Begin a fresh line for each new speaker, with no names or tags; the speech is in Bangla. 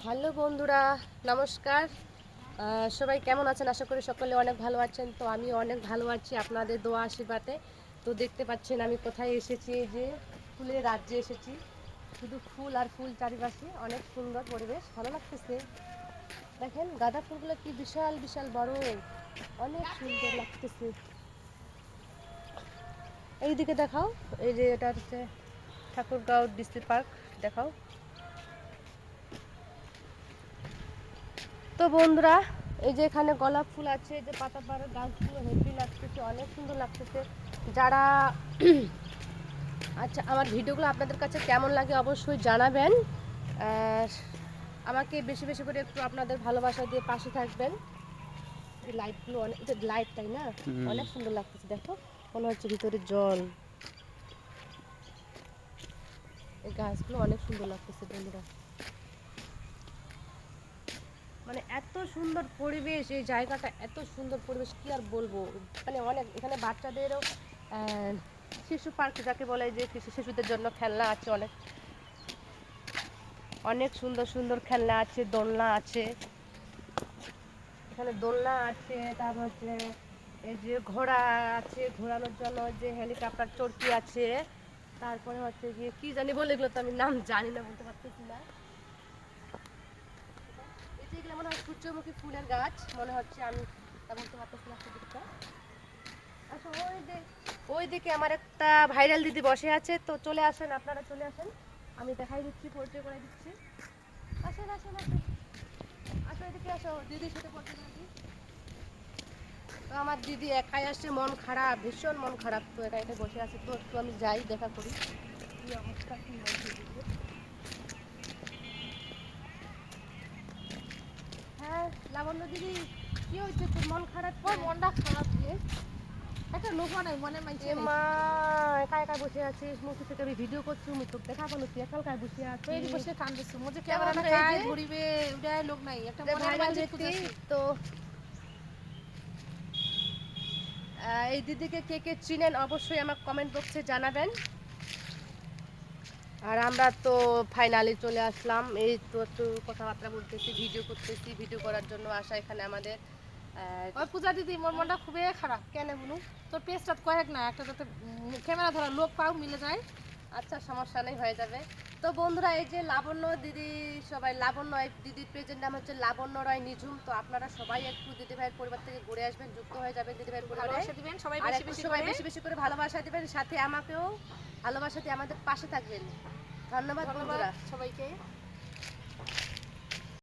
হ্যালো বন্ধুরা, নমস্কার। সবাই কেমন আছেন? আশা করি সকলে অনেক ভালো আছেন। তো আমি অনেক ভালো আছি আপনাদের দোয়া আশীর্বাদে। তো দেখতে পাচ্ছেন আমি কোথায় এসেছি, এই যে ফুলের রাজ্যে এসেছি। শুধু ফুল আর ফুল চারিপাশে, অনেক সুন্দর পরিবেশ, ভালো লাগতেছে। দেখেন গাঁদা ফুলগুলো কি বিশাল বিশাল বড়, অনেক সুন্দর লাগতেছে। এইদিকে দেখাও, এই যে এটা হচ্ছে ঠাকুরগাঁও ডিসি পার্ক, দেখাও। তো বন্ধুরা, এই যে এখানে গোলাপ ফুল আছে, যে পাতাবাহারের গাছগুলো হেভি লাগতেছে, অনেক সুন্দর লাগতেছে। যারা আচ্ছা, আমার ভিডিওগুলো আপনাদের কাছে কেমন লাগে অবশ্যই জানাবেন। আর আমাকে বেশি বেশি করে একটু আপনাদের ভালোবাসা দিয়ে পাশে থাকবেন। এই লাইটগুলো অনেক, এটা লাইট তাই না, অনেক সুন্দর লাগতেছে। দেখো মনে হচ্ছে ভিতরে জল। এই গাছগুলো অনেক সুন্দর লাগতেছে বন্ধুরা, মানে এত সুন্দর পরিবেশ, এই জায়গাটা এত সুন্দর পরিবেশ কি আর বলবো। মানে অনেক এখানে বাচ্চাদেরও শিশু পার্ক যাকে বলে, যে শিশুদের জন্য খেলনা আছে, অনেক অনেক সুন্দর সুন্দর খেলনা আছে, দোলনা আছে। এখানে দোলনা আছে, তারপর হচ্ছে এই যে ঘোড়া আছে, ঘোরানোর জন্য যে হেলিকপ্টার চড়কি আছে। তারপরে হচ্ছে গিয়ে কি জানি বলে, এগুলো তো আমি নাম জানি না, বলতে পারতেছি না। এই যে এগুলো মনে হয় সূর্যমুখী ফুলের গাছ মনে হচ্ছে, আমি তা বলতে পারতেছি না দিকটা। আচ্ছা, ওই দিকে আমার একটা ভাইরাল দিদি বসে আছে, তো চলে আসেন, আপনারা চলে আসেন, আমি দেখাই দিচ্ছি, পরিচয় করে দিচ্ছি। আসেন আসেন আসেন, আসো এদিকে আসো, দিদির সাথে পরিচয় করে দিই। তো আমার দিদি একাই আসছে, মন খারাপ, ভীষণ মন খারাপ, তো একা একাই বসে আছে। তো একটু আমি যাই, দেখা করি কি অবস্থা, কি হয়েছে দিদির। হ্যাঁ লাবণ্য দিদি, কি হয়েছে তোর, মন খারাপ?
ওর মনটা খারাপ রে। একটা লোক নাই মনে মাইছে
এ
নাই।
মা, একা একা বসে আছিস, মুখ থেকে আমি ভিডিও করছি, মুখ তোকে দেখা পালো, তুই একা একা বসে
তো এই
আছিস।
বসে কান্দেছে মজে
কেমন
ক্যামেরাটা
এই
কাই
যে
ধরিবে, ওটাই লোক নাই, একটা মনে
ভাইরাল
মাইছে
ব্যক্তি।
খুঁজেছে।
তো এই দিদিকে কে কে চিনেন অবশ্যই আমাকে কমেন্ট বক্সে জানাবেন। আর আমরা তো ফাইনালি চলে আসলাম, এই তো একটু কথাবার্তা বলতেছি, ভিডিও করতেছি, ভিডিও করার জন্য আসা এখানে আমাদের।
ওই পূজা দিদি মোর মনটা খুবই খারাপ।
কেন বলুন?
তোর পেজটা কয়েক না, একটা যাতে ক্যামেরা ধরা লোক পাও মিলে যায়।
আচ্ছা, সমস্যা নেই, হয়ে যাবে। তো বন্ধুরা, এই যে লাবণ্য দিদি, সবাই লাবণ্য, এই দিদির পেজের নাম হচ্ছে লাবণ্য রায় নিঝুম। তো আপনারা সবাই একটু দিদি ভাইয়ের পরিবার থেকে ঘুরে আসবেন, যুক্ত হয়ে যাবেন দিদি ভাইয়ের পরিবারে।
ভালোবাসা দিবেন সবাই
আর
বেশি
একটু
বেশি
সবাই
করে।
বেশি বেশি করে ভালোবাসা দিবেন, সাথে আমাকেও ভালোবাসা দিয়ে আমাদের পাশে থাকবেন। ধন্যবাদ
ধন্যবাদ
বন্ধুরা।
সবাইকে।